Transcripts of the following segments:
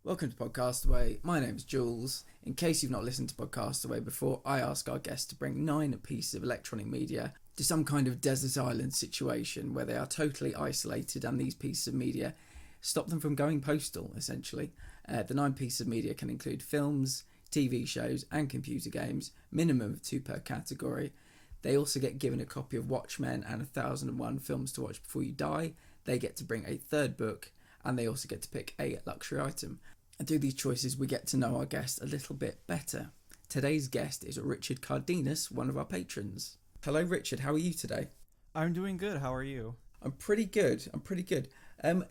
Welcome to Podcastaway. My name's Jules. In case you've not listened to Podcastaway before, I ask our guests to bring 9 pieces of electronic media to some kind of desert island situation where they are totally isolated, and these pieces of media stop them from going postal, essentially. The 9 pieces of media can include films, TV shows and computer games, minimum of 2 per category. They also get given a copy of Watchmen and 1001 Films to Watch Before You Die. They get to bring a third book, and they also get to pick a luxury item. And through these choices, we get to know our guest a little bit better. Today's guest is Richard Cardenas, one of our patrons. Hello, Richard. How are you today? I'm doing good. How are you? I'm pretty good.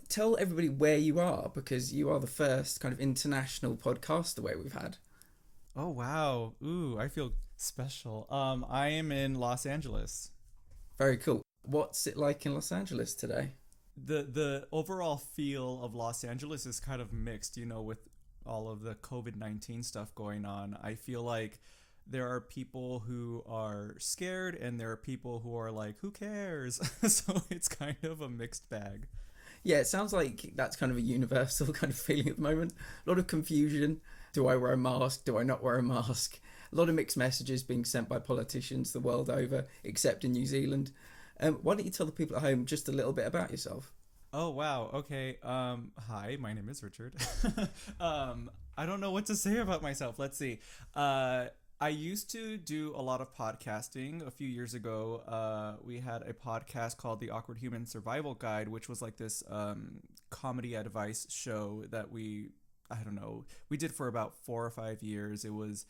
Tell everybody where you are, because you are the first kind of international podcastaway we've had. Oh, wow. Ooh, I feel special. I am in Los Angeles. Very cool. What's it like in Los Angeles today? The overall feel of Los Angeles is kind of mixed, with all of the COVID-19 stuff going on. I feel like there are people who are scared and there are people who are like, who cares? So it's kind of a mixed bag. Yeah, it sounds like that's kind of a universal kind of feeling at the moment. A lot of confusion. Do I wear a mask? Do I not wear a mask? A lot of mixed messages being sent by politicians the world over, except in New Zealand. Why don't you tell the people at home just a little bit about yourself? Oh, wow. Okay. Hi, my name is Richard. I don't know what to say about myself. Let's see. I used to do a lot of podcasting. A few years ago, we had a podcast called The Awkward Human Survival Guide, which was like this comedy advice show that we did for about 4 or 5 years. It was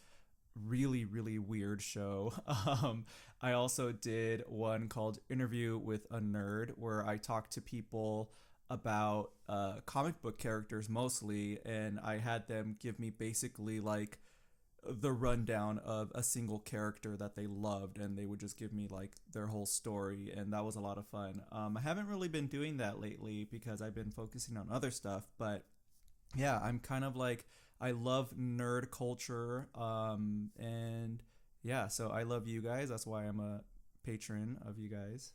really, really weird show. I also did one called Interview with a Nerd, where I talked to people about comic book characters mostly, and I had them give me basically like the rundown of a single character that they loved, and they would just give me like their whole story, and that was a lot of fun. I haven't really been doing that lately because I've been focusing on other stuff, but yeah, I'm kind of like, I love nerd culture, and yeah, so I love you guys. That's why I'm a patron of you guys.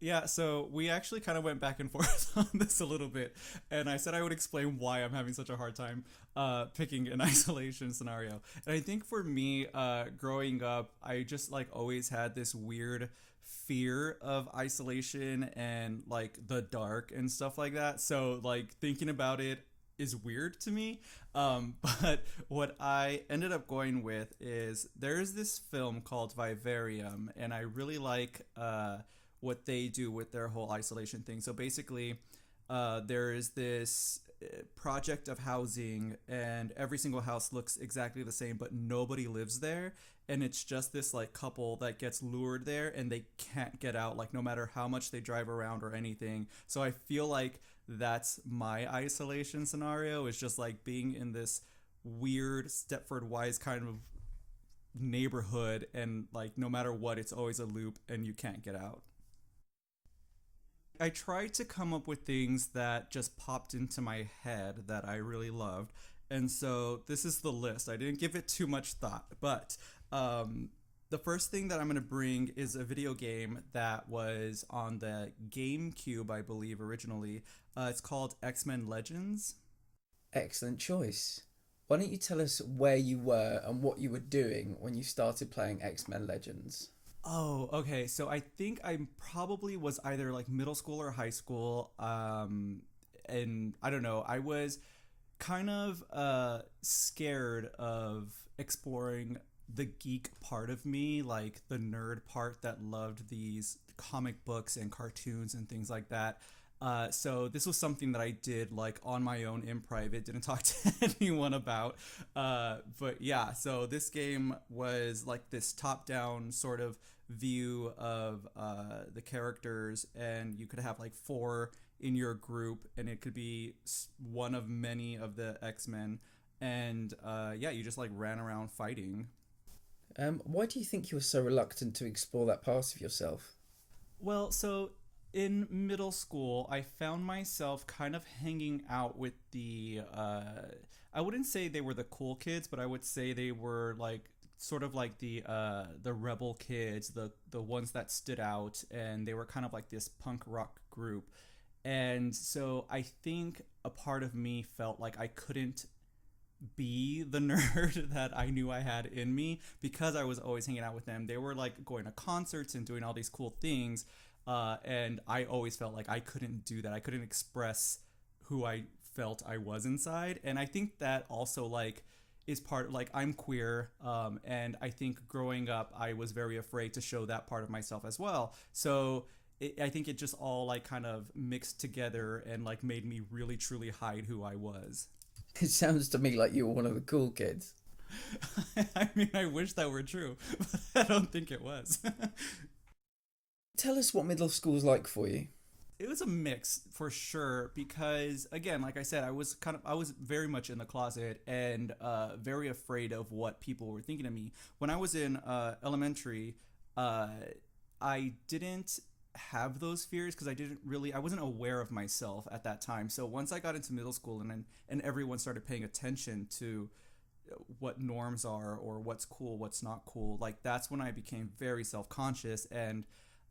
Yeah, so we actually kind of went back and forth on this a little bit, and I said I would explain why I'm having such a hard time picking an isolation scenario. And I think for me, growing up, I just like always had this weird fear of isolation and like the dark and stuff like that. So like thinking about it is weird to me. But what I ended up going with is there's this film called Vivarium, and I really like what they do with their whole isolation thing. So basically, there is this project of housing, and every single house looks exactly the same, but nobody lives there. And it's just this like couple that gets lured there, and they can't get out, like no matter how much they drive around or anything. So I feel like that's my isolation scenario, is just like being in this weird Stepford Wise kind of neighborhood, and like no matter what, it's always a loop and you can't get out. I tried to come up with things that just popped into my head that I really loved. And so this is the list. I didn't give it too much thought, but the first thing that I'm going to bring is a video game that was on the GameCube, I believe, originally. It's called X-Men Legends. Excellent choice. Why don't you tell us where you were and what you were doing when you started playing X-Men Legends? Oh, okay. So I think I probably was either like middle school or high school. And I don't know. I was kind of scared of exploring the geek part of me, like the nerd part that loved these comic books and cartoons and things like that. So this was something that I did like on my own in private, didn't talk to anyone about. But yeah, so this game was like this top-down sort of view of the characters, and you could have like 4 in your group, and it could be one of many of the X-Men. And yeah, you just like ran around fighting. Why do you think you were so reluctant to explore that part of yourself? Well, so in middle school, I found myself kind of hanging out with the, I wouldn't say they were the cool kids, but I would say they were like sort of like the rebel kids, the ones that stood out, and they were kind of like this punk rock group. And so I think a part of me felt like I couldn't be the nerd that I knew I had in me because I was always hanging out with them. They were like going to concerts and doing all these cool things. And I always felt like I couldn't do that. I couldn't express who I felt I was inside. And I think that also like is part like I'm queer. And I think growing up, I was very afraid to show that part of myself as well. So I think it just all like kind of mixed together and like made me really truly hide who I was. It sounds to me like you were one of the cool kids. I mean, I wish that were true, but I don't think it was. Tell us what middle school's like for you. It was a mix for sure because again, like I said, I was very much in the closet and very afraid of what people were thinking of me. When I was in elementary, I didn't have those fears because I wasn't aware of myself at that time. So once I got into middle school and everyone started paying attention to what norms are or what's cool, what's not cool, like that's when I became very self-conscious and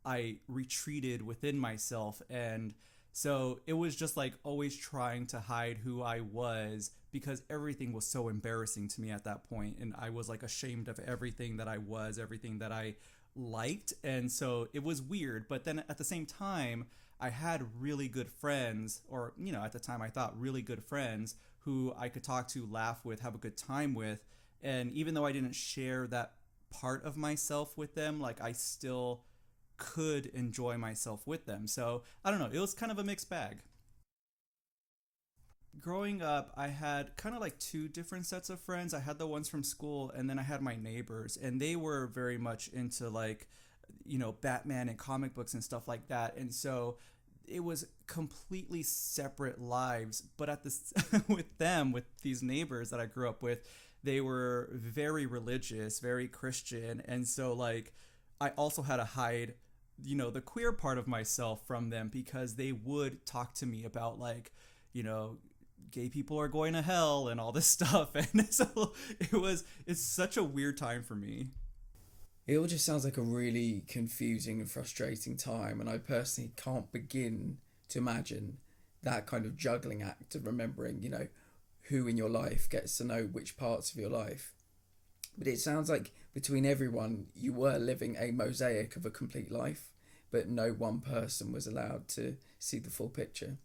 I retreated within myself. And so it was just like always trying to hide who I was because everything was so embarrassing to me at that point. And I was like ashamed of everything that I was, everything that I liked. And so it was weird. But then at the same time, I had really good friends, or, you know, at the time I thought really good friends who I could talk to, laugh with, have a good time with. And even though I didn't share that part of myself with them, like I still could enjoy myself with them. So I don't know, it was kind of a mixed bag. Growing up, I had kind of like two different sets of friends. I had the ones from school and then I had my neighbors, and they were very much into like, you know, Batman and comic books and stuff like that. And so it was completely separate lives, but at this with these neighbors that I grew up with, they were very religious, very Christian. And so like I also had to hide, you know, the queer part of myself from them because they would talk to me about like, you know, gay people are going to hell and all this stuff. And so it's such a weird time for me. It all just sounds like a really confusing and frustrating time, and I personally can't begin to imagine that kind of juggling act of remembering, you know, who in your life gets to know which parts of your life. But it sounds like between everyone, you were living a mosaic of a complete life, but no one person was allowed to see the full picture.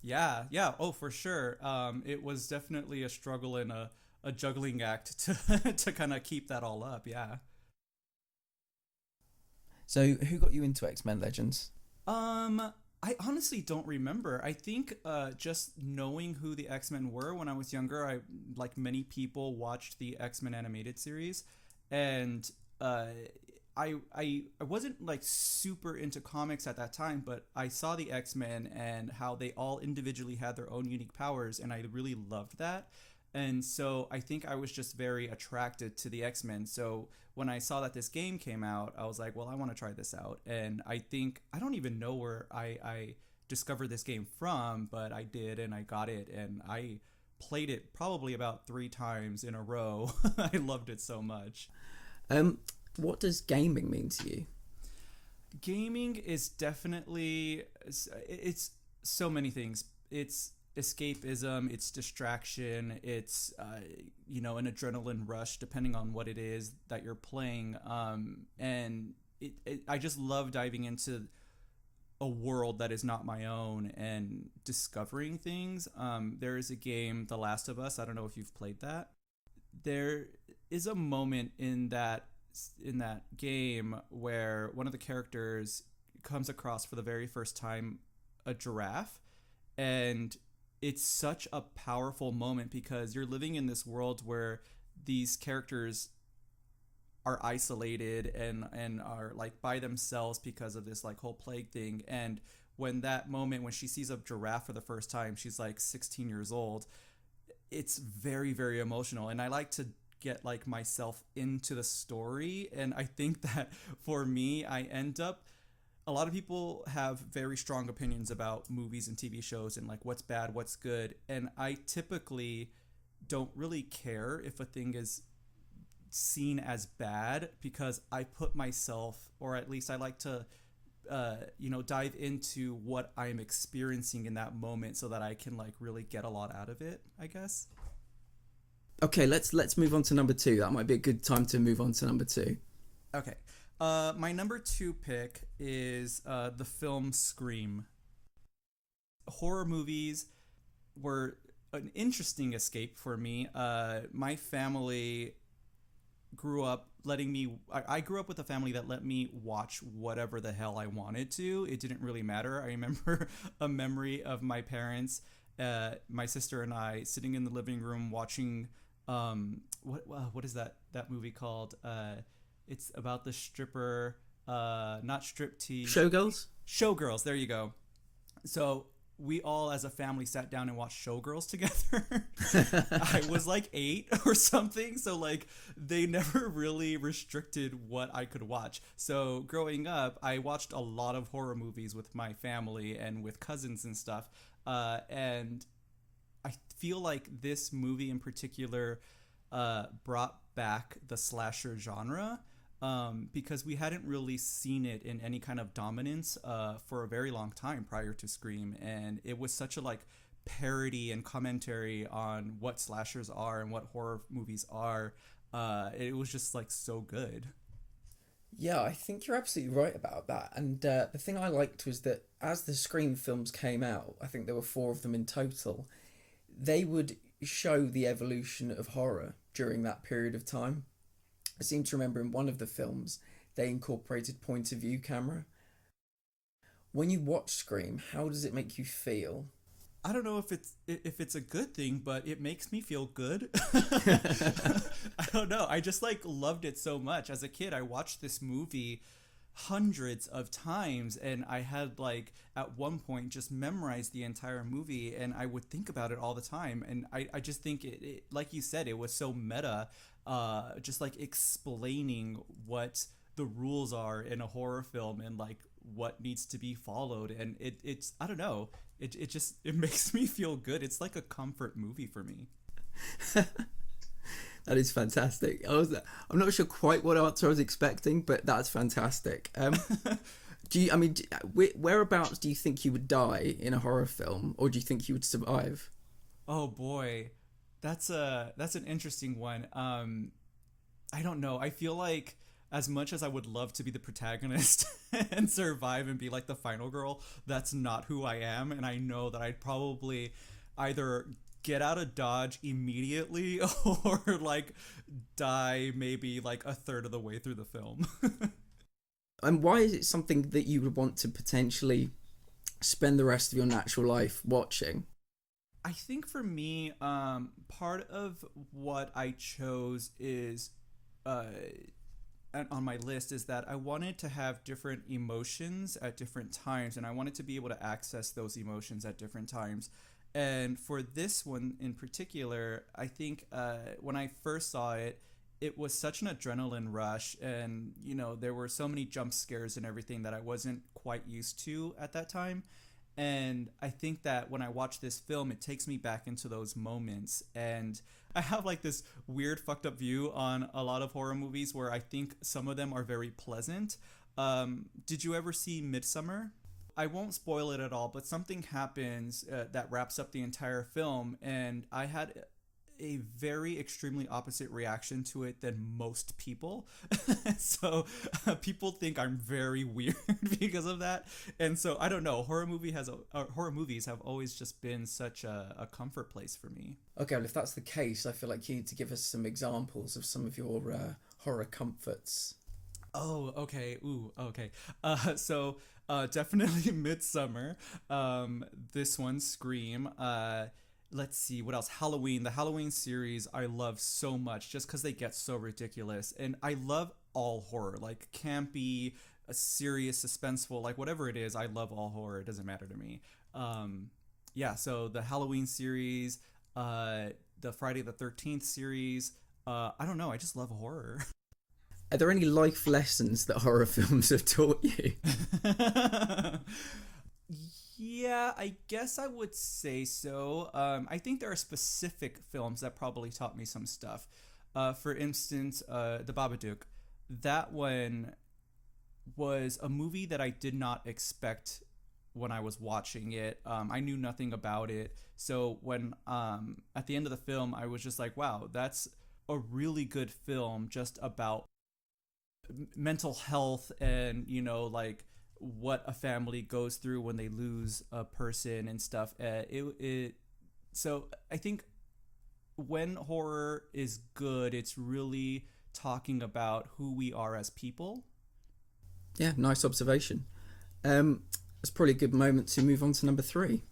Yeah. Oh, for sure. It was definitely a struggle and a juggling act to to kind of keep that all up. Yeah. So who got you into X-Men Legends? I honestly don't remember. I think just knowing who the X-Men were when I was younger, I, like many people, watched the X-Men animated series, and I wasn't like super into comics at that time, but I saw the X-Men and how they all individually had their own unique powers, and I really loved that. And so I think I was just very attracted to the X-Men. So when I saw that this game came out, I was like, well, I want to try this out. And I think, I don't even know where I discovered this game from, but I did, and I got it, and I played it probably about 3 times in a row. I loved it so much. What does gaming mean to you? Gaming is definitely, it's so many things. It's escapism, it's distraction, it's you know, an adrenaline rush depending on what it is that you're playing, and I just love diving into a world that is not my own and discovering things. There is a game, The Last of Us, I don't know if you've played that. There is a moment in that game where one of the characters comes across for the very first time a giraffe, and it's such a powerful moment because you're living in this world where these characters are isolated and are like by themselves because of this like whole plague thing. And when she sees a giraffe for the first time, she's like 16 years old. It's very, very emotional, and I like to get like myself into the story. And I think that for me, a lot of people have very strong opinions about movies and TV shows and like what's bad, what's good. And I typically don't really care if a thing is seen as bad because I put myself, or at least I like to dive into what I'm experiencing in that moment so that I can like really get a lot out of it, I guess. Okay, let's move on to number 2. That might be a good time to move on to number 2. Okay. My number 2 pick is the film Scream. Horror movies were an interesting escape for me. My family grew up letting me I grew up with a family that let me watch whatever the hell I wanted to. It didn't really matter. I remember a memory of my parents, my sister and I sitting in the living room watching what is that movie called? It's about the stripper, not striptease. Showgirls, there you go. So we all as a family sat down and watched Showgirls together. I was like 8 or something, so like they never really restricted what I could watch. So growing up, I watched a lot of horror movies with my family and with cousins and stuff. And I feel like this movie in particular brought back the slasher genre. Because we hadn't really seen it in any kind of dominance for a very long time prior to Scream, and it was such a like parody and commentary on what slashers are and what horror movies are. It was just like so good. Yeah, I think you're absolutely right about that. And the thing I liked was that as the Scream films came out, I think there were 4 of them in total, they would show the evolution of horror during that period of time. I seem to remember in one of the films, they incorporated point of view camera. When you watch Scream, how does it make you feel? I don't know if it's a good thing, but it makes me feel good. I don't know. I just like loved it so much. As a kid, I watched this movie hundreds of times, and I had like at one point just memorized the entire movie, and I would think about it all the time. And I just think it like you said, it was so meta, just like explaining what the rules are in a horror film and like what needs to be followed. And it's I don't know, it makes me feel good. It's like a comfort movie for me. That is fantastic. I'm not sure quite what answer I was expecting, but that's fantastic. Whereabouts do you think you would die in a horror film, or do you think you would survive? Oh boy, that's an interesting one. I don't know. I feel like as much as I would love to be the protagonist and survive and be like the final girl, that's not who I am, and I know that I'd probably either get out of Dodge immediately or like die maybe like a third of the way through the film. And why is it something that you would want to potentially spend the rest of your natural life watching? I think for me, part of what I chose is on my list is that I wanted to have different emotions at different times, and I wanted to be able to access those emotions at different times. And for this one in particular, I think when I first saw it, it was such an adrenaline rush, and there were so many jump scares and everything that I wasn't quite used to at that time. And I think that when I watch this film, it takes me back into those moments. And I have like this weird fucked up view on a lot of horror movies where I think some of them are very pleasant. Did you ever see Midsommar? I won't spoil it at all, but something happens that wraps up the entire film, and I had a very extremely opposite reaction to it than most people. So people think I'm very weird because of that. And so I don't know, horror movies have always just been such a comfort place for me. Okay, well, if that's the case, I feel like you need to give us some examples of some of your horror comforts. Oh, okay. Ooh, okay. So definitely Midsommar. This one, Scream. Let's see, what else? Halloween. The Halloween series I love so much just because they get so ridiculous. And I love all horror, like campy, serious, suspenseful, like whatever it is, I love all horror. It doesn't matter to me. Yeah, so the Halloween series, the Friday the 13th series. I don't know, I just love horror. Are there any life lessons that horror films have taught you? Yeah, I guess I would say so. I think there are specific films that probably taught me some stuff. For instance, The Babadook. That one, was a movie that I did not expect when I was watching it. I knew nothing about it. So when at the end of the film, I was just like, wow, that's a really good film just about mental health and, you know, like what a family goes through when they lose a person and stuff. So I think when horror is good, it's really talking about who we are as people. Yeah, nice observation. It's probably a good moment to move on to number 3.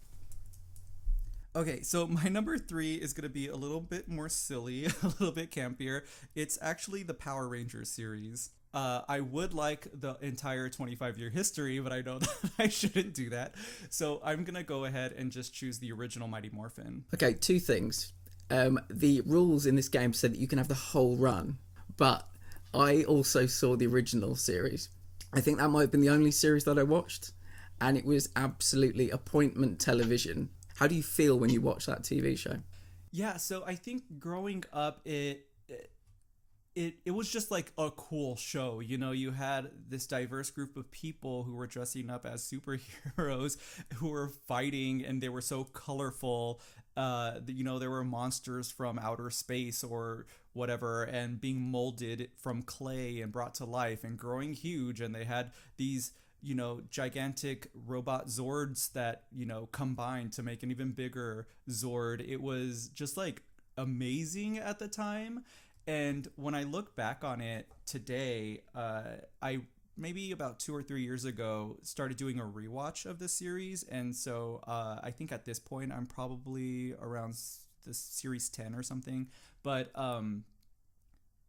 Okay, so my number 3 is going to be a little bit more silly, a little bit campier. It's actually the Power Rangers series. I would like the entire 25-year history, but I know that I shouldn't do that. So I'm going to go ahead and just choose the original Mighty Morphin. Okay, 2 things. The rules in this game say that you can have the whole run, but I also saw the original series. I think that might have been the only series that I watched, and it was absolutely appointment television. How do you feel when you watch that TV show? Yeah, so I think growing up, it was just like a cool show. You know, you had this diverse group of people who were dressing up as superheroes, who were fighting, and they were so colorful. You know, there were monsters from outer space or whatever, and being molded from clay and brought to life and growing huge. And they had these, you know, gigantic robot Zords that, you know, combined to make an even bigger Zord. It was just like amazing at the time. And when I look back on it today, I maybe about 2 or 3 years ago started doing a rewatch of the series. And so I think at this point I'm probably around the series 10 or something. But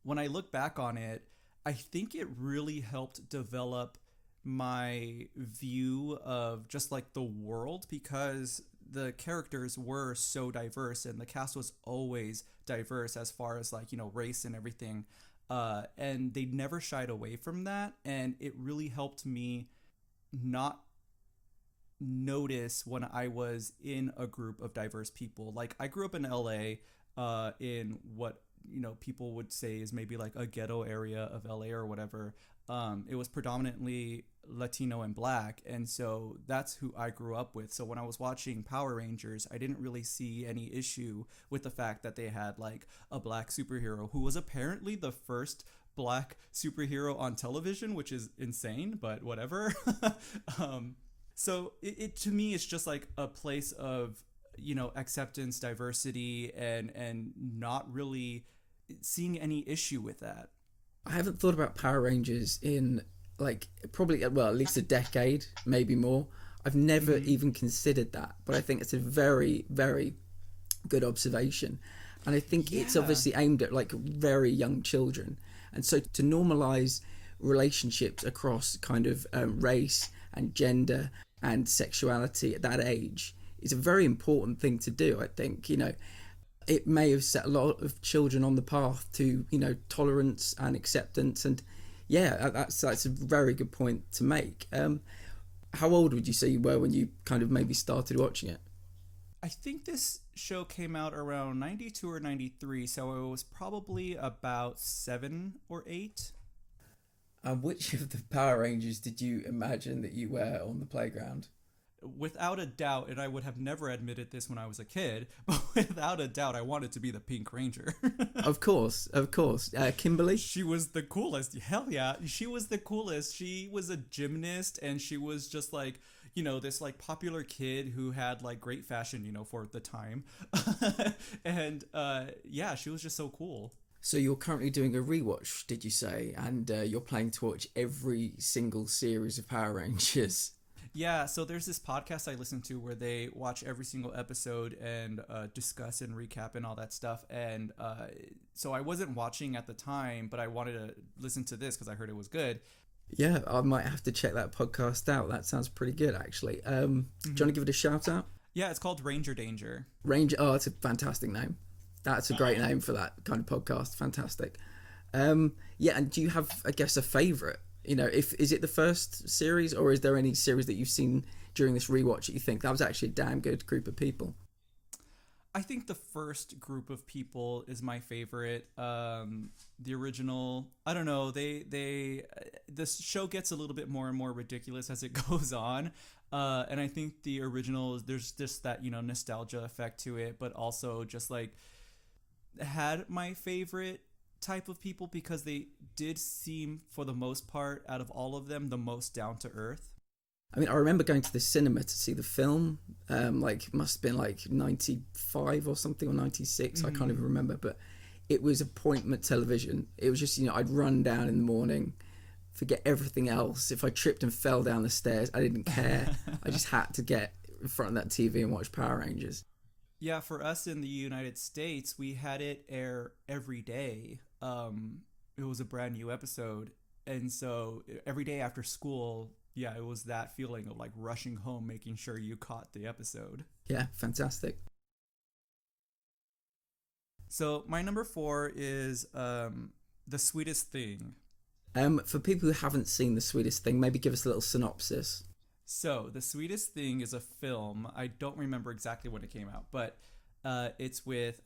when I look back on it, I think it really helped develop my view of just like the world, because the characters were so diverse and the cast was always diverse as far as like, you know, race and everything. And they never shied away from that. And it really helped me not notice when I was in a group of diverse people. Like I grew up in LA, in what, you know, people would say is maybe like a ghetto area of LA or whatever. It was predominantly Latino and Black, and so that's who I grew up with. So when I was watching Power Rangers, I didn't really see any issue with the fact that they had like a Black superhero who was apparently the first Black superhero on television, which is insane, but whatever. So it to me, it's just like a place of, you know, acceptance, diversity, and not really seeing any issue with that. I haven't thought about Power Rangers in like probably, well, at least a decade, maybe more. I've never even considered that, but I think it's a very, very good observation. And I think it's obviously aimed at like very young children. And so to normalize relationships across kind of race and gender and sexuality at that age is a very important thing to do, I think. You know, it may have set a lot of children on the path to, you know, tolerance and acceptance. And yeah, that's a very good point to make. How old would you say you were when you kind of maybe started watching it? I think this show came out around 92 or 93, so it was probably about 7 or 8. Which of the Power Rangers did you imagine that you were on the playground? Without a doubt, and I would have never admitted this when I was a kid, but without a doubt, I wanted to be the Pink Ranger. Of course. Kimberly? She was the coolest. Hell yeah. She was the coolest. She was a gymnast, and she was just like, you know, this like popular kid who had like great fashion, you know, for the time. And yeah, she was just so cool. So you're currently doing a rewatch, did you say? And you're planning to watch every single series of Power Rangers? Yeah, so there's this podcast I listen to where they watch every single episode and discuss and recap and all that stuff. And so I wasn't watching at the time, but I wanted to listen to this because I heard it was good. Yeah, I might have to check that podcast out. That sounds pretty good, actually. Do you want to give it a shout out? Yeah, it's called Ranger Danger. Oh, it's a fantastic name. That's a great name for that kind of podcast. Fantastic. Yeah, and do you have, I guess, a favourite? You know, is it the first series, or is there any series that you've seen during this rewatch that you think that was actually a damn good group of people? I think the first group of people is my favorite. The original, I don't know. This show gets a little bit more and more ridiculous as it goes on, and I think the original, there's just that nostalgia effect to it, but also just like had my favorite type of people because they did seem, for the most part, out of all of them, the most down to earth. I mean, I remember going to the cinema to see the film, must have been like 95 or something, or 96, I can't even remember, but it was appointment television. It was just, I'd run down in the morning, forget everything else. If I tripped and fell down the stairs, I didn't care. I just had to get in front of that TV and watch Power Rangers. Yeah, for us in the United States, we had it air every day. It was a brand new episode, and so every day after school, yeah, it was that feeling of like rushing home, making sure you caught the episode. Yeah, fantastic. So my number 4 is The Sweetest Thing. For people who haven't seen The Sweetest Thing, maybe give us a little synopsis. So The Sweetest Thing is a film. I don't remember exactly when it came out, but it's with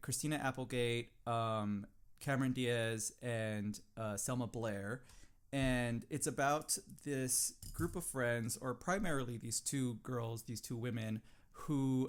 Christina Applegate, Cameron Diaz, and Selma Blair. And it's about this group of friends, or primarily these two girls, these two women, who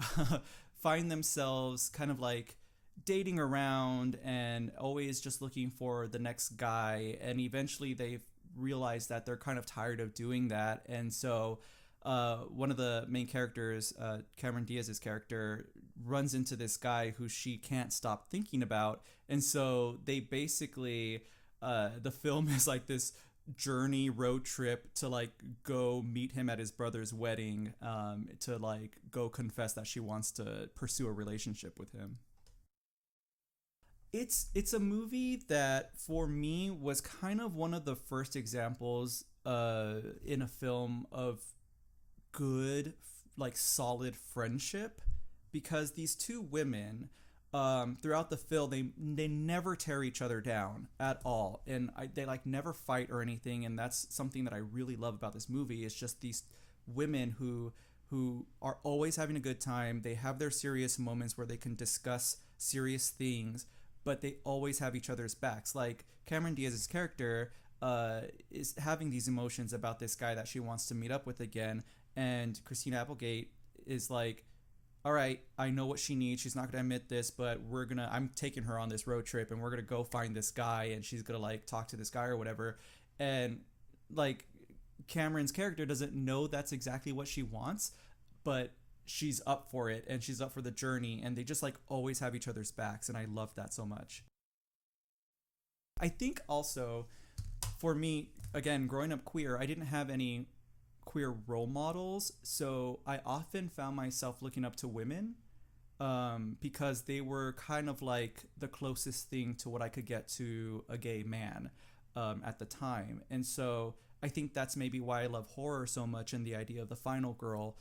find themselves kind of like dating around and always just looking for the next guy. And eventually they realize that they're kind of tired of doing that. And so one of the main characters, Cameron Diaz's character, runs into this guy who she can't stop thinking about. And so they basically, the film is like this journey road trip to like go meet him at his brother's wedding, to like go confess that she wants to pursue a relationship with him. It's a movie that for me was kind of one of the first examples in a film of good, like solid friendship, because these two women, throughout the film, they never tear each other down at all, and they like never fight or anything. And that's something that I really love about this movie. It's just these women who are always having a good time. They have their serious moments where they can discuss serious things, but they always have each other's backs. Like Cameron Diaz's character is having these emotions about this guy that she wants to meet up with again, and Christina Applegate is like, all right, I know what she needs. She's not going to admit this, but I'm taking her on this road trip, and we're going to go find this guy, and she's going to like talk to this guy or whatever. And like Cameron's character doesn't know that's exactly what she wants, but she's up for it, and she's up for the journey, and they just like always have each other's backs. And I love that so much. I think also for me, again, growing up queer, I didn't have any queer role models, so I often found myself looking up to women, because they were kind of like the closest thing to what I could get to a gay man at the time. And so I think that's maybe why I love horror so much, and the idea of the final girl,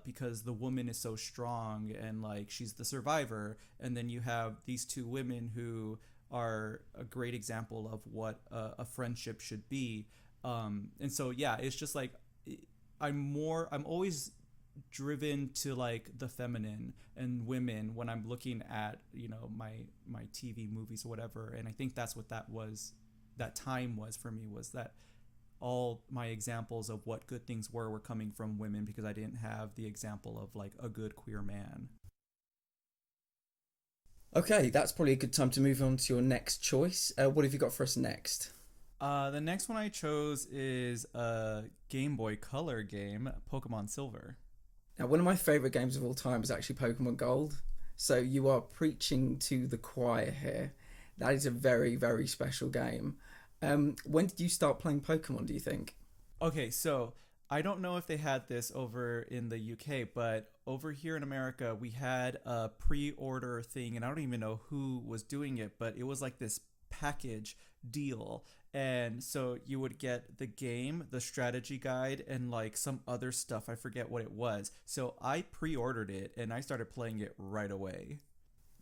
because the woman is so strong and like she's the survivor, and then you have these two women who are a great example of what a friendship should be. And so yeah, it's just like I'm always driven to like the feminine and women when I'm looking at my TV movies or whatever. And I think that's what that time was for me, was that all my examples of what good things were coming from women, because I didn't have the example of like a good queer man. Okay, that's probably a good time to move on to your next choice. What have you got for us next? The next one I chose is a Game Boy Color game, Pokemon Silver. Now, one of my favorite games of all time is actually Pokemon Gold. So you are preaching to the choir here. That is a very, very special game. When did you start playing Pokemon, do you think? Okay, so I don't know if they had this over in the UK, but over here in America, we had a pre-order thing, and I don't even know who was doing it, but it was like this package deal. And so you would get the game, the strategy guide, and like some other stuff. I forget what it was. So I pre-ordered it, and I started playing it right away.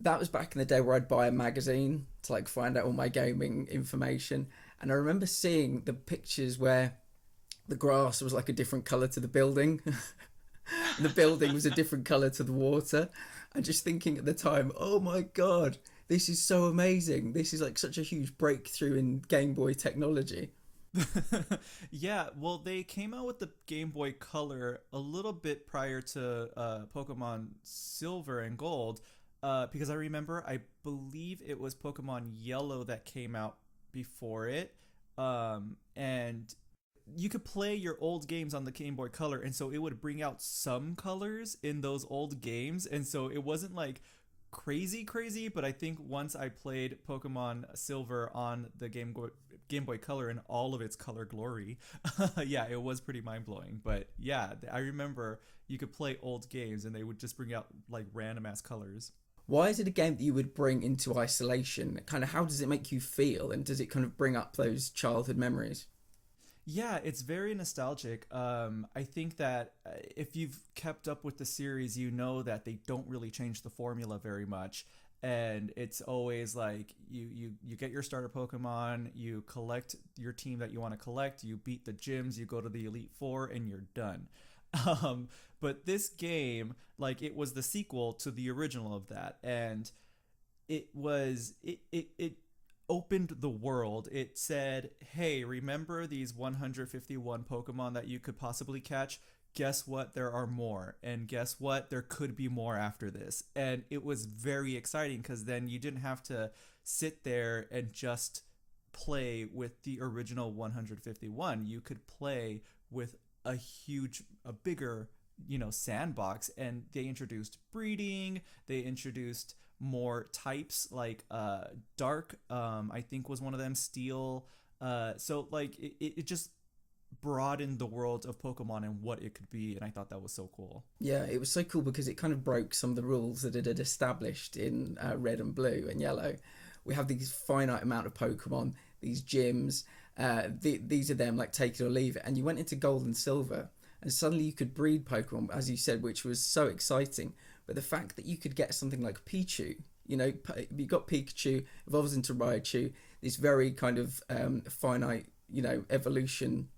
That was back in the day where I'd buy a magazine to like find out all my gaming information. And I remember seeing the pictures where the grass was like a different color to the building. And the building was a different colour to the water. And just thinking at the time, oh my God, this is so amazing. This is like such a huge breakthrough in Game Boy technology. Yeah, well, they came out with the Game Boy Color a little bit prior to Pokemon Silver and Gold, because I believe it was Pokemon Yellow that came out before it, and you could play your old games on the Game Boy Color, and so it would bring out some colors in those old games, and so it wasn't like crazy, but I think once I played Pokemon Silver on the Game Boy Color in all of its color glory, yeah, it was pretty mind-blowing. But yeah, I remember you could play old games and they would just bring out like random ass colors. Why is it a game that you would bring into isolation? Kind of how does it make you feel? And does it kind of bring up those childhood memories? Yeah, it's very nostalgic. I think that if you've kept up with the series, you know that they don't really change the formula very much. And it's always like you get your starter Pokemon, you collect your team that you want to collect, you beat the gyms, you go to the Elite Four, and you're done. But this game, like, it was the sequel to the original of that, and it opened the world. It said, hey, remember these 151 Pokemon that you could possibly catch? Guess what? There are more. And guess what? There could be more after this. And it was very exciting because then you didn't have to sit there and just play with the original 151. You could play with a bigger, sandbox. And they introduced breeding. They introduced more types like dark, I think was one of them, steel. So like it just broadened the world of Pokemon and what it could be, and I thought that was so cool. Yeah, it was so cool because it kind of broke some of the rules that it had established in Red and Blue and Yellow. We have these finite amount of Pokemon, these gyms, these are them, like take it or leave it. And you went into Gold and Silver and suddenly you could breed Pokemon, as you said, which was so exciting. But the fact that you could get something like Pichu, you got Pikachu, evolves into Raichu, this very kind of finite, evolution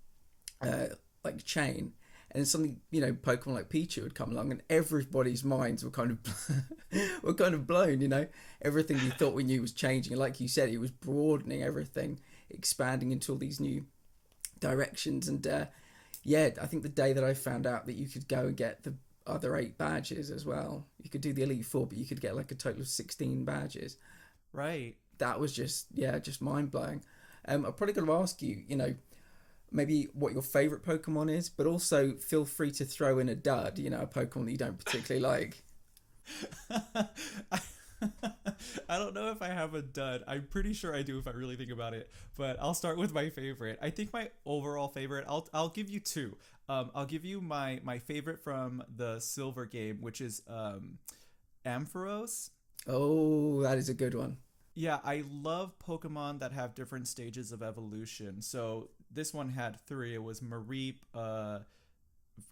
like chain, and suddenly Pokemon like Pichu would come along and everybody's minds were kind of blown. Everything we thought we knew was changing, and like you said, it was broadening everything, expanding into all these new directions. And I think the day that I found out that you could go and get the other 8 badges as well, you could do the Elite Four, but you could get like a total of 16 badges, right? That was just mind-blowing. I'm probably going to ask you, maybe what your favourite Pokemon is, but also feel free to throw in a dud, a Pokemon that you don't particularly like. I don't know if I have a dud. I'm pretty sure I do if I really think about it, but I'll start with my favorite. I think my overall favorite, I'll give you 2. I'll give you my favorite from the Silver game, which is Ampharos. Oh, that is a good one. Yeah, I love Pokemon that have different stages of evolution. So this one had 3. It was Mareep,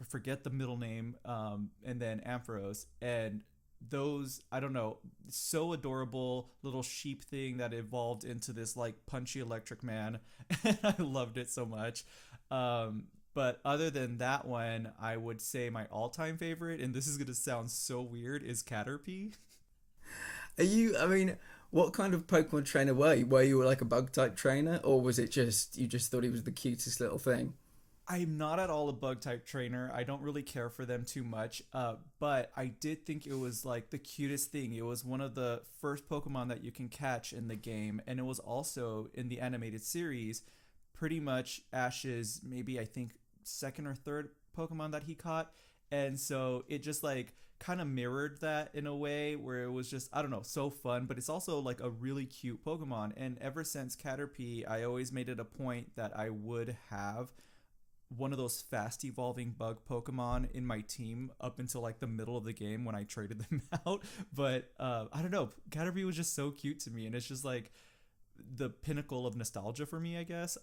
forget the middle name, and then Ampharos. And those, I don't know, so adorable little sheep thing that evolved into this like punchy electric man. And I loved it so much. But other than that one, I would say my all-time favorite, and this is going to sound so weird, is Caterpie. What kind of Pokemon trainer were you? Were you like a bug type trainer, or was it just you just thought he was the cutest little thing? I'm not at all a bug type trainer. I don't really care for them too much. But I did think it was like the cutest thing. It was one of the first Pokemon that you can catch in the game, and it was also in the animated series pretty much Ash's, maybe I think second or third Pokemon that he caught. And so it just like kind of mirrored that in a way where it was just, I don't know, so fun, but it's also like a really cute Pokemon. And ever since Caterpie, I always made it a point that I would have one of those fast evolving bug Pokemon in my team up until like the middle of the game when I traded them out. But I don't know, Caterpie was just so cute to me, and it's just like the pinnacle of nostalgia for me, I guess,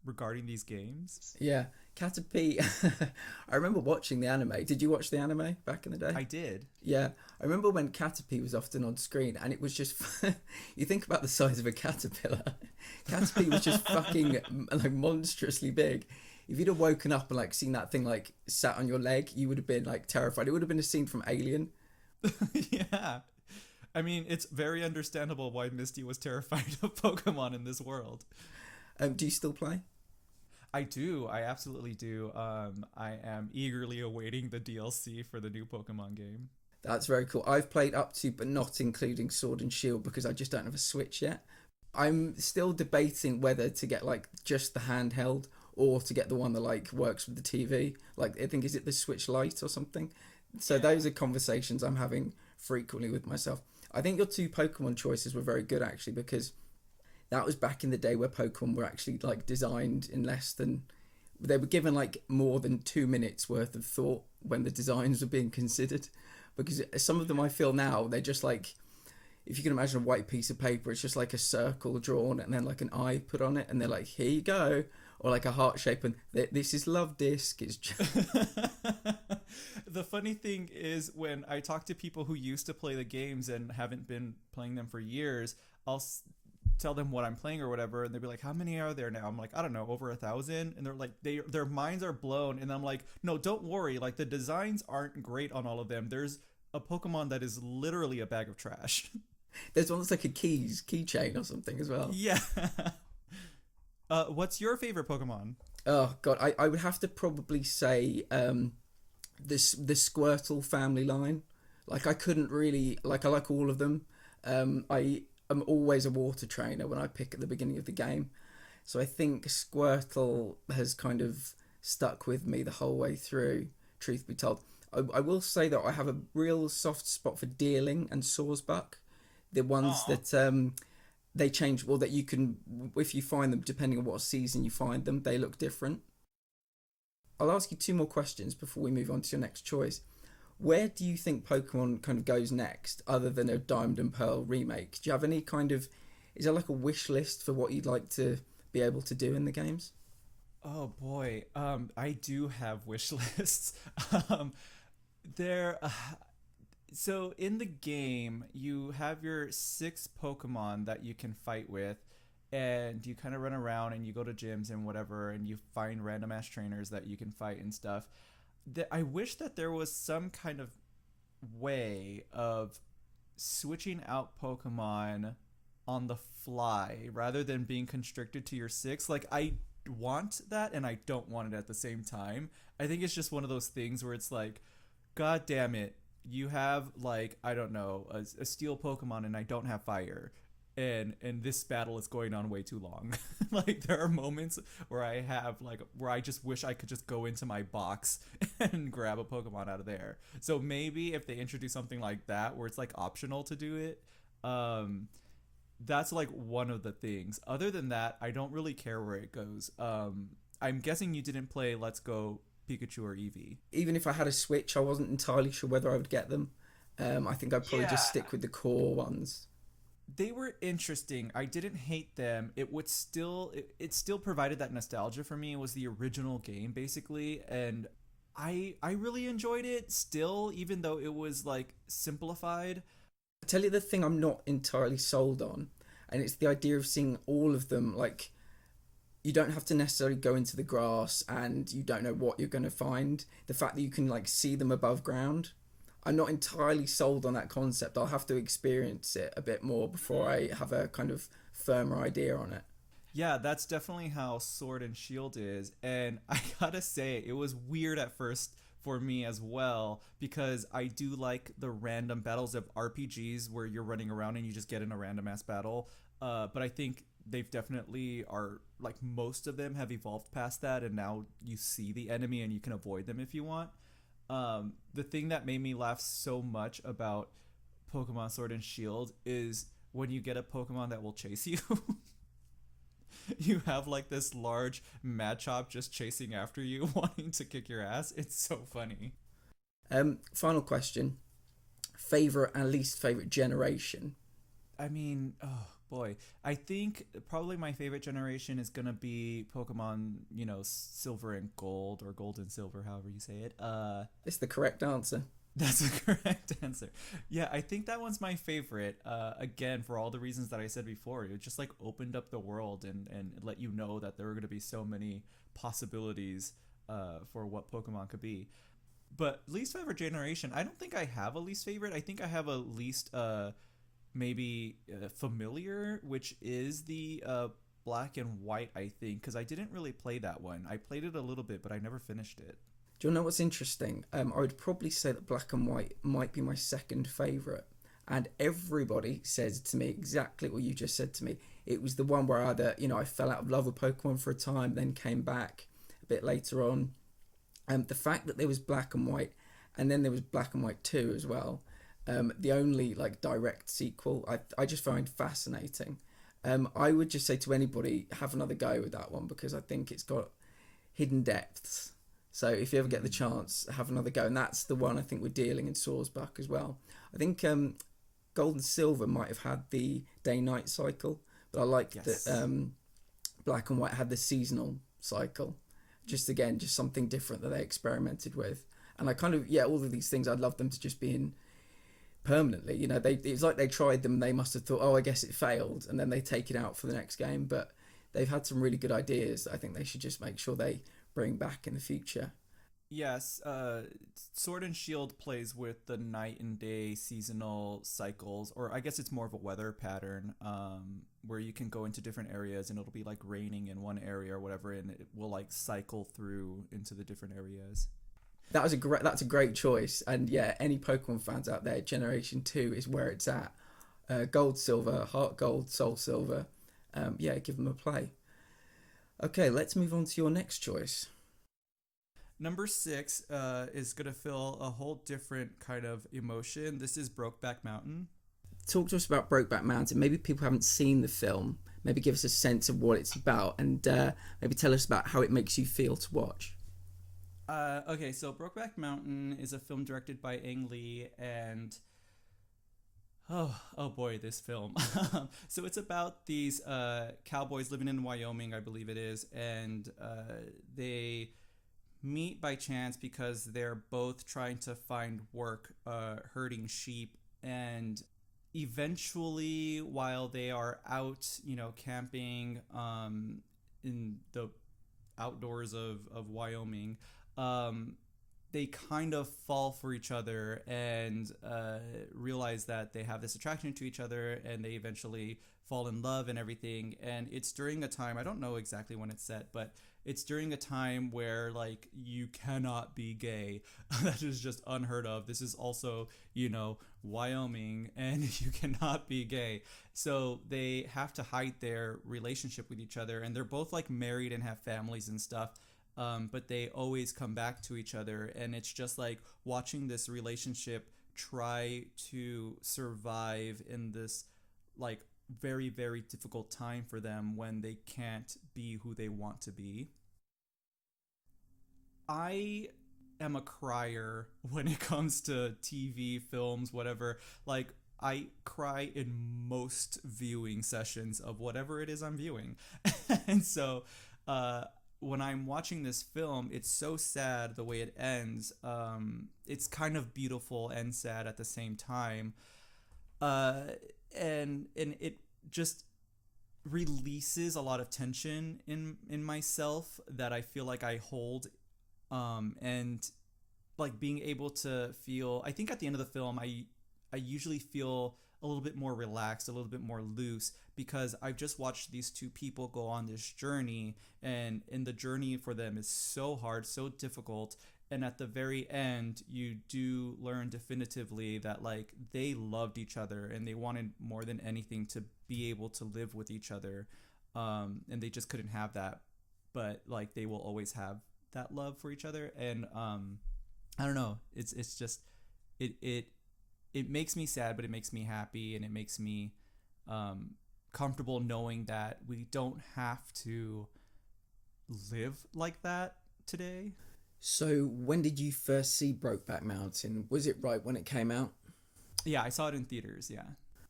regarding these games. Yeah, Caterpie. I remember watching the anime. Did you watch the anime back in the day? I did. Yeah, I remember when Caterpie was often on screen, and it was just you think about the size of a caterpillar. Caterpie was just fucking like monstrously big. if you'd have woken up and like seen that thing like sat on your leg, you would have been like terrified. It would have been a scene from Alien. Yeah. I mean, it's very understandable why Misty was terrified of Pokemon in this world. Do you still play? I do. I absolutely do. I am eagerly awaiting the DLC for the new Pokemon game. That's very cool. I've played up to, but not including Sword and Shield because I just don't have a Switch yet. I'm still debating whether to get like just the handheld or to get the one that like works with the TV. Like I think is it the Switch Lite or something? So Yeah. those are conversations I'm having frequently with myself. I think your two Pokemon choices were very good actually because that was back in the day where Pokemon were actually like designed in less than they were given like more than 2 minutes worth of thought when the designs were being considered. Because some of them I feel now they're just like if you can imagine a white piece of paper, it's just like a circle drawn and then like an eye put on it, and they're like, here you go, or like a heart shape, and this is love disc. It's just... The funny thing is when I talk to people who used to play the games and haven't been playing them for years, I'll tell them what I'm playing or whatever, and they'll be like, how many are there now? I'm like, I don't know, over 1,000. And they're like, their minds are blown. And I'm like, no, don't worry, like the designs aren't great on all of them. There's a Pokemon that is literally a bag of trash. There's one that's like a keychain or something as well. Yeah. What's your favorite Pokemon? Oh god, I would have to probably say the Squirtle family line. Like I couldn't really like I like all of them. I am always a water trainer when I pick at the beginning of the game. So I think Squirtle has kind of stuck with me the whole way through, truth be told. I will say that I have a real soft spot for Deerling and Sawsbuck. The ones that they change, well, that you can, if you find them, depending on what season you find them, they look different. I'll ask you two more questions before we move on to your next choice. Where do you think Pokemon kind of goes next, other than a Diamond and Pearl remake? Do you have any kind of, is there like a wish list for what you'd like to be able to do in the games? Oh boy, I do have wish lists. There, so in the game, you have your 6 Pokemon that you can fight with, and you kind of run around and you go to gyms and whatever, and you find random ass trainers that you can fight and stuff. I wish that there was some kind of way of switching out Pokemon on the fly rather than being constricted to your 6. Like, I want that and I don't want it at the same time. I think it's just one of those things where it's like, God damn it, you have like, I don't know, a steel Pokemon and I don't have fire. And this battle is going on way too long. Like there are moments where I have like where I just wish I could just go into my box and grab a Pokemon out of there. So maybe if they introduce something like that where it's like optional to do it, that's like one of the things. Other than that, I don't really care where it goes. I'm guessing you didn't play Let's Go Pikachu or Eevee. Even if I had a Switch, I wasn't entirely sure whether I would get them. I think I'd probably just stick with the core ones. They were interesting. I didn't hate them. It still provided that nostalgia for me. It was the original game basically, and I really enjoyed it still, even though it was like simplified. I tell you the thing I'm not entirely sold on, and it's the idea of seeing all of them. Like, you don't have to necessarily go into the grass and you don't know what you're going to find. The fact that you can like see them above ground, I'm not entirely sold on that concept. I'll have to experience it a bit more before I have a kind of firmer idea on it. Yeah, that's definitely how Sword and Shield is. And I gotta say, it was weird at first for me as well, because I do like the random battles of RPGs where you're running around and you just get in a random ass battle. But I think they've definitely are, like most of them have evolved past that, and now you see the enemy and you can avoid them if you want. The thing that made me laugh so much about Pokemon Sword and Shield is when you get a Pokemon that will chase you. You have like this large Machop just chasing after you, wanting to kick your ass. It's so funny. Final question. Favorite and least favorite generation? I mean, oh boy. I think probably my favorite generation is gonna be Pokemon, Silver and Gold, or Gold and Silver, however you say it. It's the correct answer. That's a correct answer. Yeah, I think that one's my favorite. Again, for all the reasons that I said before, it just like opened up the world and let you know that there were going to be so many possibilities for what Pokemon could be. But least favorite generation, I don't think I have a least favorite. I think I have a least maybe familiar, which is the black and white, I think, because I didn't really play that one. I played it a little bit, but I never finished it. Do you know what's interesting? I would probably say that black and white might be my second favourite. And everybody says to me exactly what you just said to me. It was the one where either, I fell out of love with Pokemon for a time, then came back a bit later on. The fact that there was black and white, and then there was black and white 2 as well. The only like direct sequel, I just find fascinating. I would just say to anybody, have another go with that one, because I think it's got hidden depths. So if you ever get the chance, have another go. And that's the one I think we're dealing in Swordsbuck as well. I think Gold and Silver might have had the day-night cycle, but I like that Black and White had the seasonal cycle. Just something different that they experimented with. And I kind of, all of these things, I'd love them to just be in permanently. It's like they tried them, they must have thought, I guess it failed, and then they take it out for the next game. But they've had some really good ideas that I think they should just make sure they bring back in the future. Yes, Sword and Shield plays with the night and day seasonal cycles, or I guess it's more of a weather pattern, where you can go into different areas and it'll be like raining in one area or whatever, and it will like cycle through into the different areas. That's a great choice, and any Pokemon fans out there, Generation 2 is where it's at. Gold, Silver, Heart Gold, Soul Silver, give them a play. Okay, let's move on to your next choice. Number 6 is going to feel a whole different kind of emotion. This is Brokeback Mountain. Talk to us about Brokeback Mountain. Maybe people haven't seen the film. Maybe give us a sense of what it's about, and maybe tell us about how it makes you feel to watch. Okay, so Brokeback Mountain is a film directed by Ang Lee, and oh boy, this film. So it's about these cowboys living in Wyoming, I believe it is, and they meet by chance because they're both trying to find work herding sheep, and eventually, while they are out, camping in the outdoors of Wyoming, they kind of fall for each other and realize that they have this attraction to each other, and they eventually fall in love and everything. And it's during a time, I don't know exactly when it's set, but it's during a time where like you cannot be gay. That is just unheard of. This is also, Wyoming, and you cannot be gay. So they have to hide their relationship with each other, and they're both like married and have families and stuff. But they always come back to each other, and it's just like watching this relationship try to survive in this like very, very difficult time for them when they can't be who they want to be. I am a crier when it comes to TV, films, whatever. Like, I cry in most viewing sessions of whatever it is I'm viewing. And so, when I'm watching this film, it's so sad the way it ends. It's kind of beautiful and sad at the same time. And it just releases a lot of tension in myself that I feel like I hold, and like being able to feel, I think at the end of the film I usually feel a little bit more relaxed, a little bit more loose, because I've just watched these two people go on this journey, and the journey for them is so hard, so difficult. And at the very end, you do learn definitively that like they loved each other, and they wanted more than anything to be able to live with each other. And they just couldn't have that, but like they will always have that love for each other. And I don't know, it's just it makes me sad, but it makes me happy, and it makes me comfortable knowing that we don't have to live like that today. So when did you first see Brokeback Mountain? Was it right when it came out? Yeah, I saw it in theaters, yeah.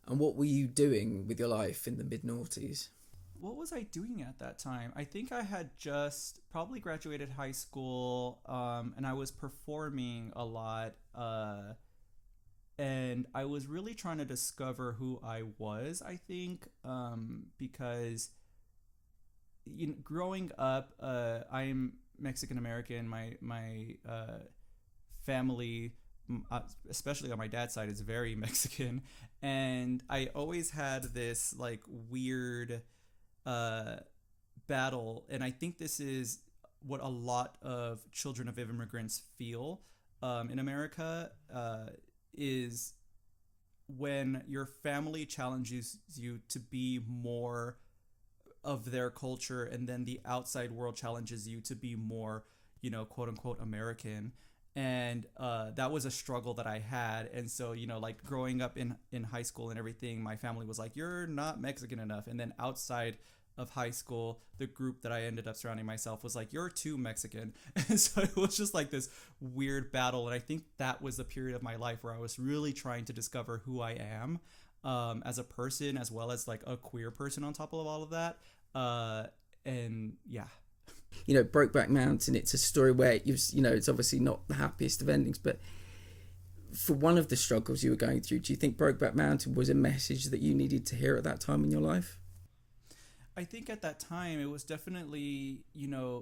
And what were you doing with your life in the mid-noughties? What was I doing at that time? I think I had just probably graduated high school, and I was performing a lot, and I was really trying to discover who I was, I think, because growing up, I'm Mexican American. My family, especially on my dad's side, is very Mexican, and I always had this like weird battle, and I think this is what a lot of children of immigrants feel in America, is when your family challenges you to be more of their culture, and then the outside world challenges you to be more, quote unquote American. And that was a struggle that I had. And so, like growing up in high school and everything, my family was like, you're not Mexican enough. And then outside of high school, the group that I ended up surrounding myself was like, you're too Mexican. And so it was just like this weird battle. And I think that was the period of my life where I was really trying to discover who I am as a person, as well as like a queer person on top of all of that. And yeah. Brokeback Mountain, it's a story where it's obviously not the happiest of endings, but for one of the struggles you were going through, do you think Brokeback Mountain was a message that you needed to hear at that time in your life? I think at that time it was definitely,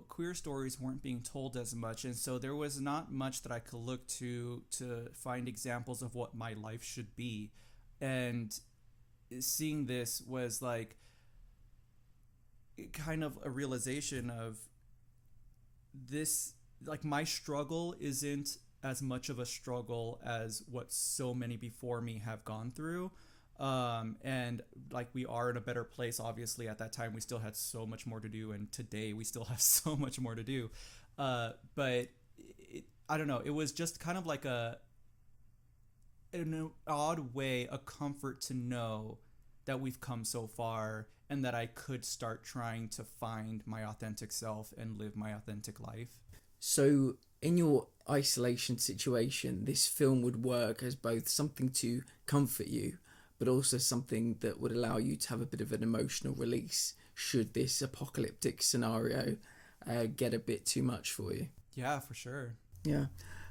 queer stories weren't being told as much. And so there was not much that I could look to find examples of what my life should be. And seeing this was like kind of a realization of this, like my struggle isn't as much of a struggle as what so many before me have gone through. And like we are in a better place. Obviously at that time we still had so much more to do, and today we still have so much more to do, but I don't know, it was just kind of like in an odd way, a comfort to know that we've come so far and that I could start trying to find my authentic self and live my authentic life. So in your isolation situation, this film would work as both something to comfort you, but also something that would allow you to have a bit of an emotional release should this apocalyptic scenario get a bit too much for you. Yeah, for sure. Yeah.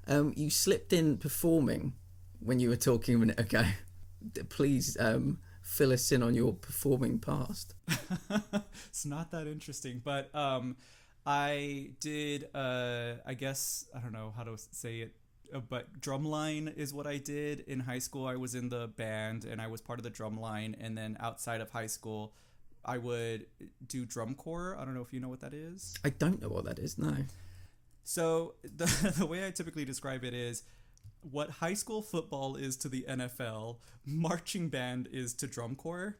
You slipped in performing when you were talking a minute ago. Please fill us in on your performing past. It's not that interesting, but I did, I guess, I don't know how to say it, but drumline is what I did in high school. I was in the band and I was part of the drumline, and then outside of high school I would do drum corps. I don't know if you know what that is. I don't know what that is, no. So the way I typically describe it is what high school football is to the NFL, marching band is to drum corps.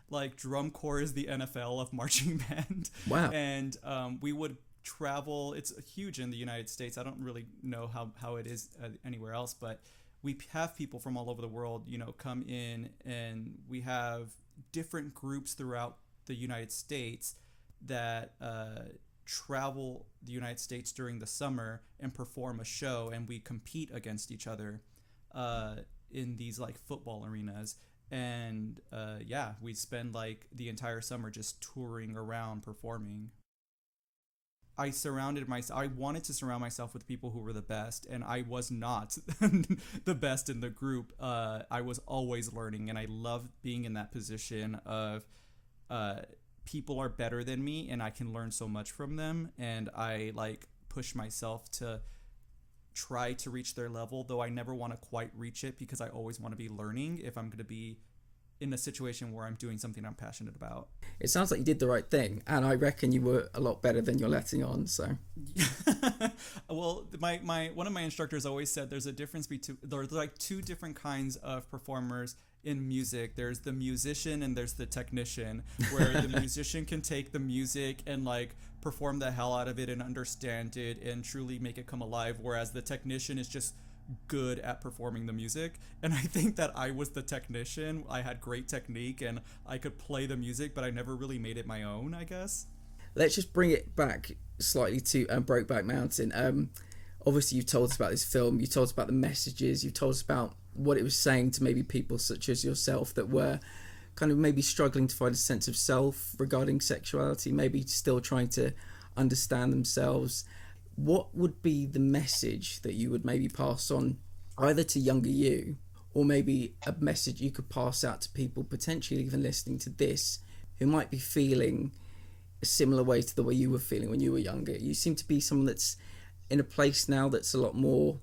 Like drum corps is the NFL of marching band. Wow. And we would travel. It's huge in the United States. I don't really know how it is anywhere else, but we have people from all over the world, come in, and we have different groups throughout the United States that travel the United States during the summer and perform a show, and we compete against each other in these like football arenas. And we spend like the entire summer just touring around performing. I wanted to surround myself with people who were the best, and I was not the best in the group. I was always learning, and I loved being in that position of people are better than me and I can learn so much from them, and I like push myself to try to reach their level, though I never want to quite reach it because I always want to be learning if I'm going to be in a situation where I'm doing something I'm passionate about. It sounds like you did the right thing, and I reckon you were a lot better than you're letting on. So, well, my one of my instructors always said there's a difference between there's like two different kinds of performers in music. There's the musician and there's the technician, where the musician can take the music and like perform the hell out of it and understand it and truly make it come alive, whereas the technician is just good at performing the music. And I think that I was the technician. I had great technique and I could play the music, but I never really made it my own, I guess. Let's just bring it back slightly to Brokeback Mountain. Obviously you've told us about this film, you told us about the messages, you told us about what it was saying to maybe people such as yourself that were kind of maybe struggling to find a sense of self regarding sexuality, maybe still trying to understand themselves, what would be the message that you would maybe pass on either to younger you, or maybe a message you could pass out to people potentially even listening to this who might be feeling a similar way to the way you were feeling when you were younger? You seem to be someone that's in a place now that's a lot more,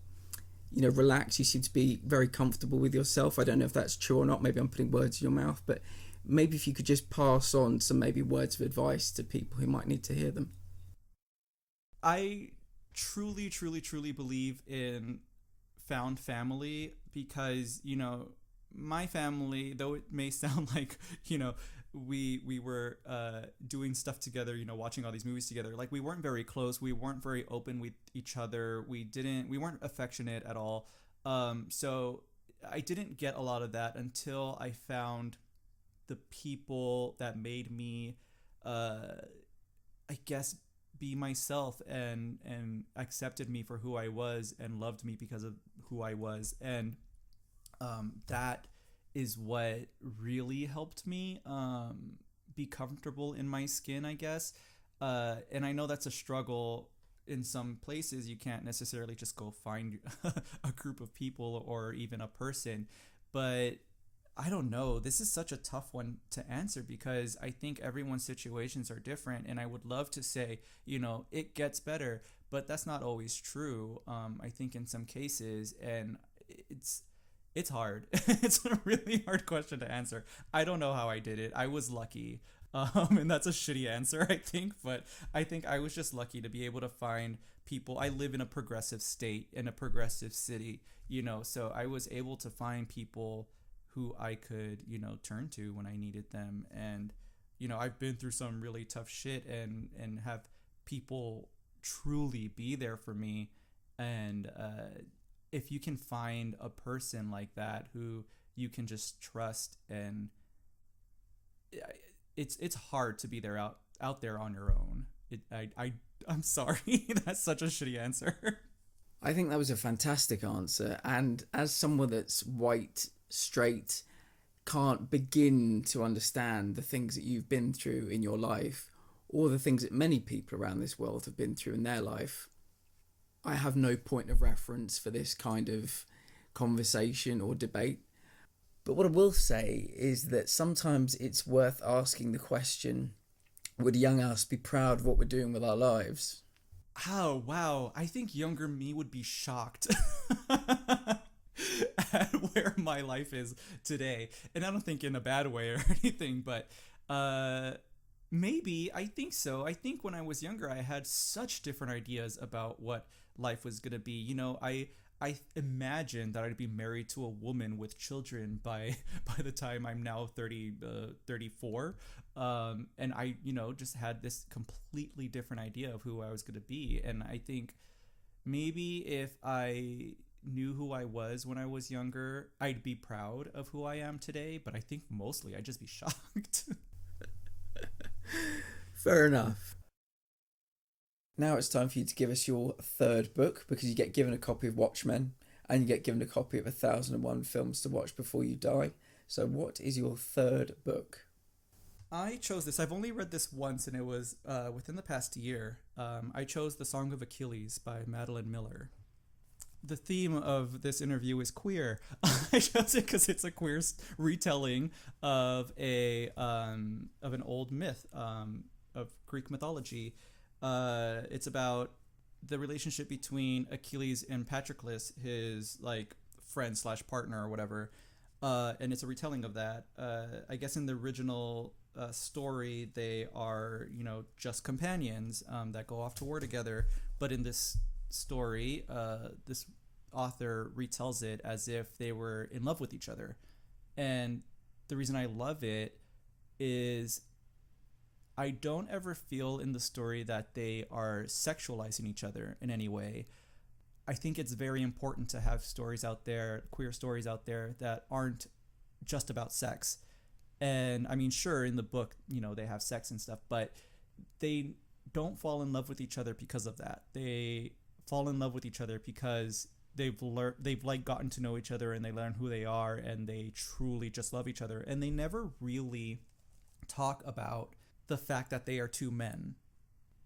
you know, relaxed. You seem to be very comfortable with yourself. I don't know if that's true or not. Maybe I'm putting words in your mouth, but maybe if you could just pass on some maybe words of advice to people who might need to hear them. I truly, truly, truly believe in found family because, you know, my family, though it may sound like, you know, we were doing stuff together, you know, watching all these movies together, like we weren't very close, we weren't very open with each other, we weren't affectionate at all. So I didn't get a lot of that until I found the people that made me I guess be myself and accepted me for who I was and loved me because of who I was. And that is what really helped me be comfortable in my skin, I guess. And I know that's a struggle in some places. You can't necessarily just go find a group of people or even a person. But I don't know. This is such a tough one to answer because I think everyone's situations are different. And I would love to say, you know, it gets better, but that's not always true. I think in some cases, and it's hard. It's a really hard question to answer. I don't know how I did it. I was lucky. And that's a shitty answer, I think, but I think I was just lucky to be able to find people. I live in a progressive state, in a progressive city, you know, so I was able to find people who I could, you know, turn to when I needed them. And, you know, I've been through some really tough shit and have people truly be there for me. And if you can find a person like that who you can just trust, and it's hard to be there out there on your own. I'm sorry. That's such a shitty answer. I think that was a fantastic answer. And as someone that's white, straight, can't begin to understand the things that you've been through in your life, or the things that many people around this world have been through in their life, I have no point of reference for this kind of conversation or debate. But what I will say is that sometimes it's worth asking the question, would young us be proud of what we're doing with our lives? Oh, wow. I think younger me would be shocked at where my life is today. And I don't think in a bad way or anything, but maybe. I think so. I think when I was younger, I had such different ideas about what life was going to be. You know, I imagined that I'd be married to a woman with children by the time I'm now 34. And I, you know, just had this completely different idea of who I was going to be. And I think maybe if I knew who I was when I was younger, I'd be proud of who I am today. But I think mostly I'd just be shocked. Fair enough. Now it's time for you to give us your third book, because you get given a copy of Watchmen and you get given a copy of 1001 Films to Watch Before You Die. So what is your third book? I chose this. I've only read this once, and it was within the past year. I chose The Song of Achilles by Madeline Miller. The theme of this interview is queer. I chose it because it's a queer retelling of an old myth of Greek mythology. It's about the relationship between Achilles and Patroclus, his like friend / partner or whatever, and it's a retelling of that. I guess in the original story, they are, you know, just companions that go off to war together, but in this story, this author retells it as if they were in love with each other. And the reason I love it is I don't ever feel in the story that they are sexualizing each other in any way. I think it's very important to have stories out there, queer stories out there, that aren't just about sex. And I mean, sure, in the book, you know, they have sex and stuff, but they don't fall in love with each other because of that. They fall in love with each other because they've like gotten to know each other, and they learn who they are, and they truly just love each other, and they never really talk about the fact that they are two men.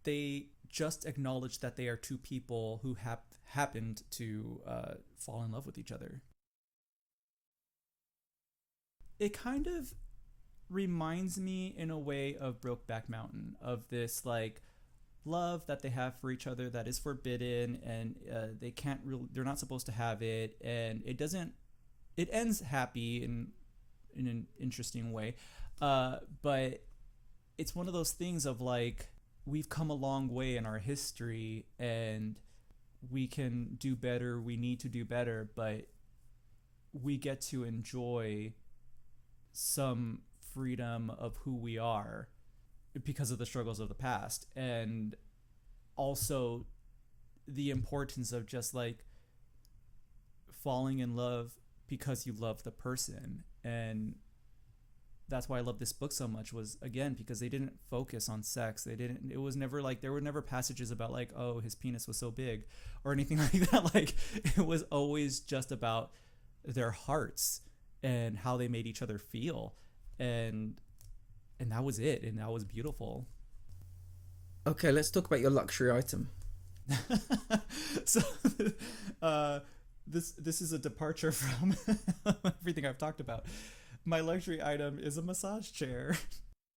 They just acknowledge that they are two people who happened to fall in love with each other. It kind of reminds me in a way of Brokeback Mountain, of this like love that they have for each other that is forbidden, and they're not supposed to have it, and it ends happy in an interesting way, but it's one of those things of like, we've come a long way in our history, and we can do better, we need to do better, but we get to enjoy some freedom of who we are because of the struggles of the past, and also the importance of just like falling in love because you love the person. And that's why I love this book so much, was again because they didn't focus on sex. It was never like, there were never passages about like, oh, his penis was so big or anything like that. Like, it was always just about their hearts and how they made each other feel, and that was it, and that was beautiful. Okay, let's talk about your luxury item. So this is a departure from everything I've talked about. My luxury item is a massage chair.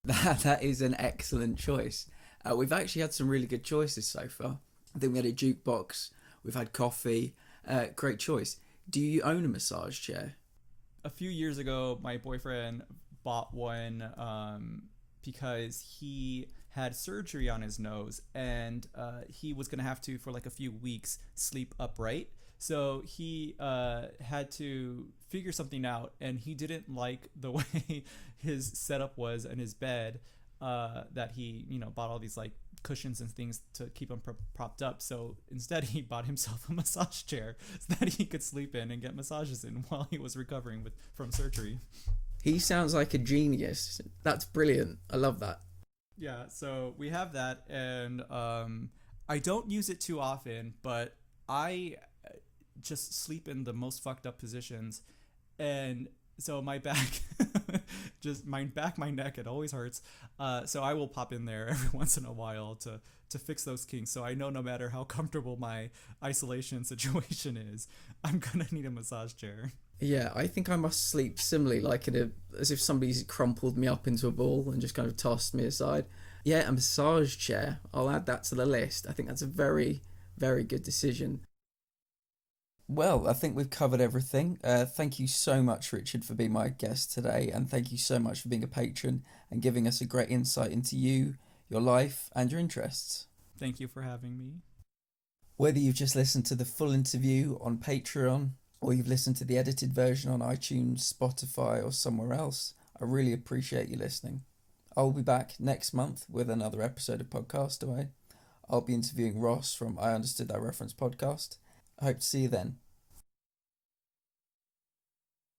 That is an excellent choice. We've actually had some really good choices so far. I think we had a jukebox, we've had coffee. Great choice. Do you own a massage chair? A few years ago, my boyfriend bought one because he had surgery on his nose, and he was going to have to, for like a few weeks, sleep upright. So he had to figure something out, and he didn't like the way his setup was in his bed, that he, bought all these like cushions and things to keep him propped up. So instead he bought himself a massage chair so that he could sleep in and get massages in while he was recovering from surgery. He sounds like a genius. That's brilliant. I love that. Yeah, so we have that, and I don't use it too often, but I just sleep in the most fucked up positions, and so my back, my neck, it always hurts. So I will pop in there every once in a while to fix those kinks. So I know no matter how comfortable my isolation situation is, I'm gonna need a massage chair. Yeah, I think I must sleep similarly, like as if somebody's crumpled me up into a ball and just kind of tossed me aside. Yeah, a massage chair. I'll add that to the list. I think that's a very, very good decision. Well, I think we've covered everything. Thank you so much, Richard, for being my guest today, and thank you so much for being a patron and giving us a great insight into you, your life, and your interests. Thank you for having me. Whether you've just listened to the full interview on Patreon, or you've listened to the edited version on iTunes, Spotify, or somewhere else, I really appreciate you listening. I'll be back next month with another episode of Podcastaway. I'll be interviewing Ross from I Understood That Reference podcast. I hope to see you then.